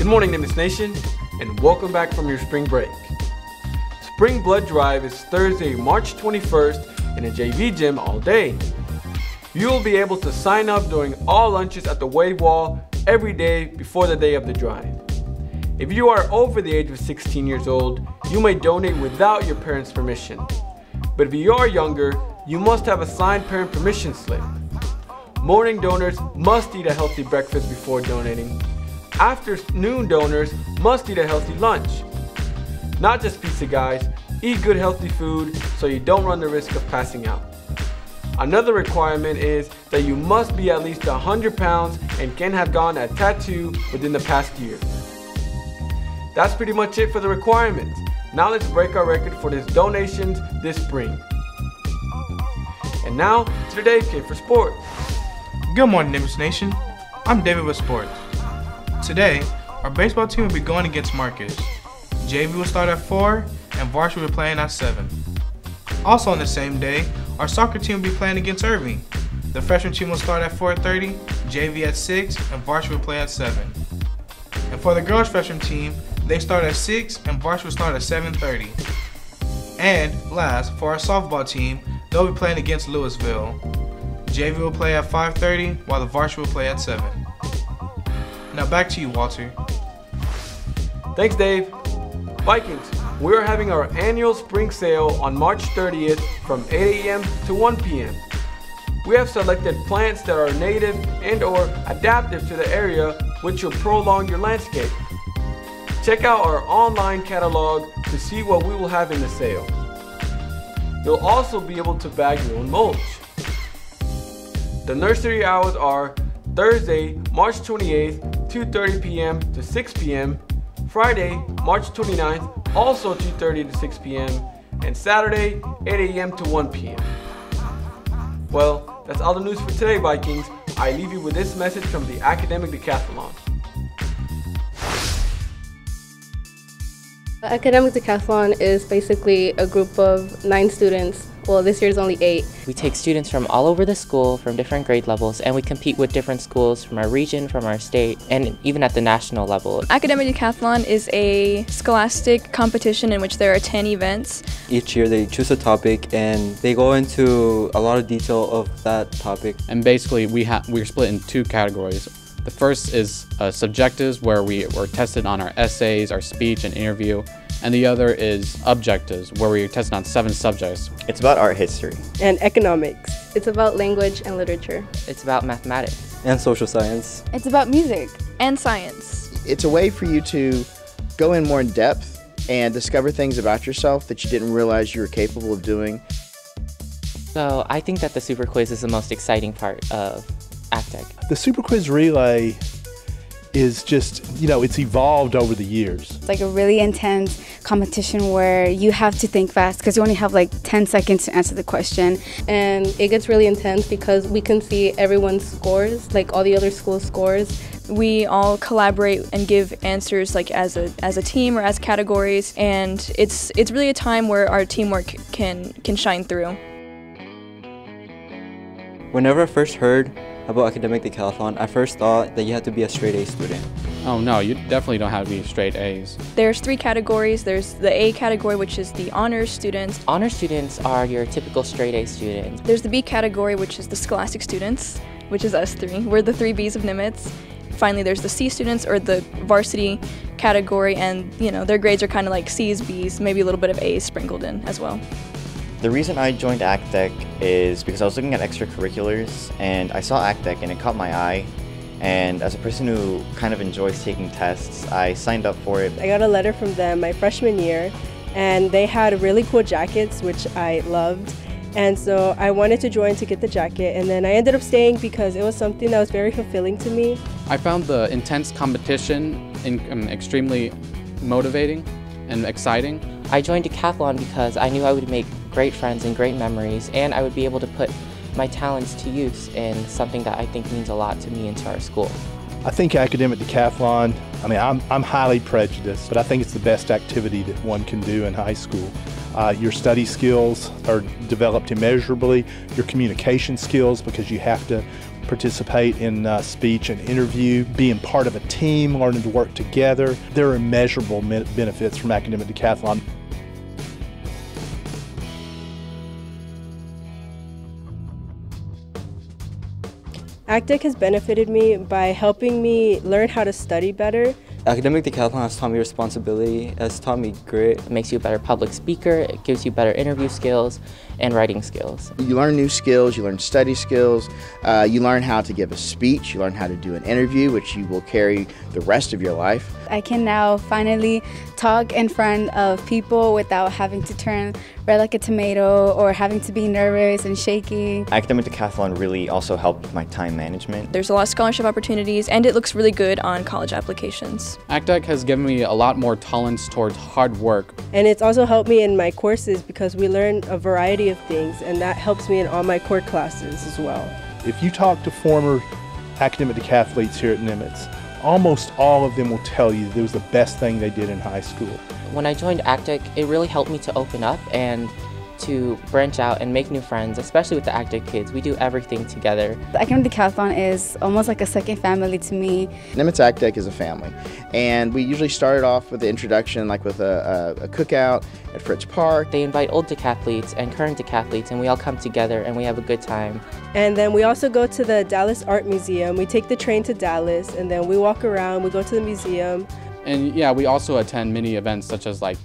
Good morning, Nimbus Nation, and welcome back from your spring break. Spring Blood Drive is Thursday, March 21st in a JV gym all day. You will be able to sign up during all lunches at the wave wall every day before the day of the drive. If you are over the age of 16 years old, you may donate without your parents' permission. But if you are younger, you must have a signed parent permission slip. Morning donors must eat a healthy breakfast before donating. Afternoon donors must eat a healthy lunch. Not just pizza, guys. Eat good healthy food so you don't run the risk of passing out. Another requirement is that you must be at least 100 pounds and can have gotten a tattoo within the past year. That's pretty much it for the requirements. Now let's break our record for these donations this spring. And now to the Dave Kid for sports. Good morning, Nimbus Nation. I'm David with sports. Today, our baseball team will be going against Marcus. JV will start at 4 and varsity will be playing at 7. Also on the same day, our soccer team will be playing against Irving. The freshman team will start at 4:30, JV at 6, and varsity will play at 7. And for the girls freshman team, they start at 6 and varsity will start at 7:30. And last, for our softball team, they'll be playing against Louisville. JV will play at 5:30 while the varsity will play at 7. Now back to you, Walter. Thanks, Dave. Vikings, we are having our annual spring sale on March 30th from 8 a.m. to 1 p.m. We have selected plants that are native and or adaptive to the area, which will prolong your landscape. Check out our online catalog to see what we will have in the sale. You'll also be able to bag your own mulch. The nursery hours are Thursday, March 28th, 2:30 p.m. to 6 p.m., Friday, March 29th, also 2:30 to 6 p.m., and Saturday, 8 a.m. to 1 p.m. Well, that's all the news for today, Vikings. I leave you with this message from the Academic Decathlon. The Academic Decathlon is basically a group of 9 students. Well, this year is only 8. We take students from all over the school, from different grade levels, and we compete with different schools from our region, from our state, and even at the national level. Academic Decathlon is a scholastic competition in which there are 10 events. Each year they choose a topic and they go into a lot of detail of that topic. And basically we're split in 2 categories. The first is subjectives, where we were tested on our essays, our speech and interview. And the other is objectives, where we tested on 7 subjects. It's about art history. And economics. It's about language and literature. It's about mathematics. And social science. It's about music. And science. It's a way for you to go in more in depth and discover things about yourself that you didn't realize you were capable of doing. So I think that the super quiz is the most exciting part of ACTEC. The super quiz relay is just, it's evolved over the years. It's like a really intense competition where you have to think fast because you only have like 10 seconds to answer the question. And it gets really intense because we can see everyone's scores, like all the other schools' scores. We all collaborate and give answers like as a team or as categories, and it's really a time where our teamwork can shine through. Whenever I first heard about Academic Decathlon, I first thought that you had to be a straight A student. Oh no, you definitely don't have to be straight A's. There's 3 categories. There's the A category, which is the honors students. Honors students are your typical straight A students. There's the B category, which is the scholastic students, which is us 3. We're the 3 Bs of Nimitz. Finally, there's the C students, or the varsity category, and their grades are kind of like C's, B's, maybe a little bit of A's sprinkled in as well. The reason I joined ACTEC is because I was looking at extracurriculars and I saw ACTEC and it caught my eye. And as a person who kind of enjoys taking tests, I signed up for it. I got a letter from them my freshman year, and they had really cool jackets, which I loved. And so I wanted to join to get the jacket, and then I ended up staying because it was something that was very fulfilling to me. I found the intense competition extremely motivating and exciting. I joined Decathlon because I knew I would make great friends and great memories, and I would be able to put my talents to use in something that I think means a lot to me and to our school. I think Academic Decathlon, I'm highly prejudiced, but I think it's the best activity that one can do in high school. Your study skills are developed immeasurably, your communication skills, because you have to participate in speech and interview, being part of a team, learning to work together. There are immeasurable benefits from academic decathlon. ACDEC has benefited me by helping me learn how to study better. Academic decathlon has taught me responsibility, has taught me grit. It makes you a better public speaker, it gives you better interview skills and writing skills. You learn new skills, you learn study skills, you learn how to give a speech, you learn how to do an interview, which you will carry the rest of your life. I can now finally talk in front of people without having to turn red like a tomato or having to be nervous and shaking. Academic decathlon really also helped with my time management. There's a lot of scholarship opportunities, and it looks really good on college applications. ACDEC has given me a lot more tolerance towards hard work. And it's also helped me in my courses because we learn a variety of things, and that helps me in all my core classes as well. If you talk to former academic decathletes here at Nimitz, almost all of them will tell you that it was the best thing they did in high school. When I joined ACDEC, it really helped me to open up and to branch out and make new friends, especially with the ACDEC kids. We do everything together. The academic decathlon is almost like a second family to me. Nimitz ACDEC is a family, and we usually started off with the introduction, like with a cookout at Fritz Park. They invite old decathletes and current decathletes, and we all come together and we have a good time. And then we also go to the Dallas Art Museum. We take the train to Dallas, and then we walk around, we go to the museum. And yeah, we also attend many events such as like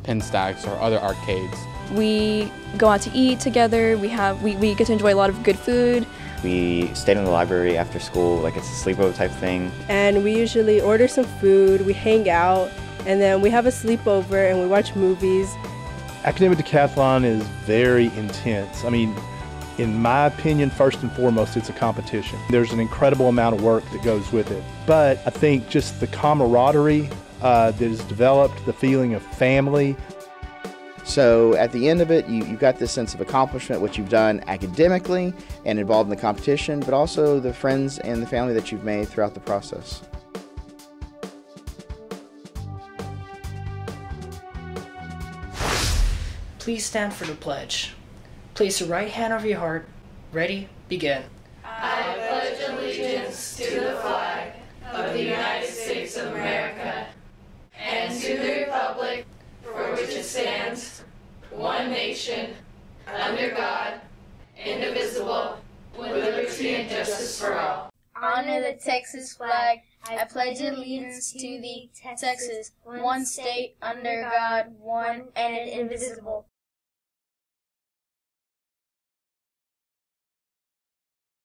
pin stacks or other arcades. We go out to eat together, we get to enjoy a lot of good food. We stayed in the library after school, like it's a sleepover type thing. And we usually order some food, we hang out, and then we have a sleepover and we watch movies. Academic decathlon is very intense. I mean, in my opinion, first and foremost, it's a competition. There's an incredible amount of work that goes with it. But I think just the camaraderie that is developed, the feeling of family. So at the end of it, you've got this sense of accomplishment, what you've done academically and involved in the competition, but also the friends and the family that you've made throughout the process. Please stand for the pledge. Place your right hand over your heart. Ready? Begin. I pledge allegiance to the flag of the United States of America and to the republic for which it stands, one nation, under God, indivisible, with liberty and justice for all. Honor the Texas flag. I pledge allegiance to the Texas, one state, under God, one and indivisible,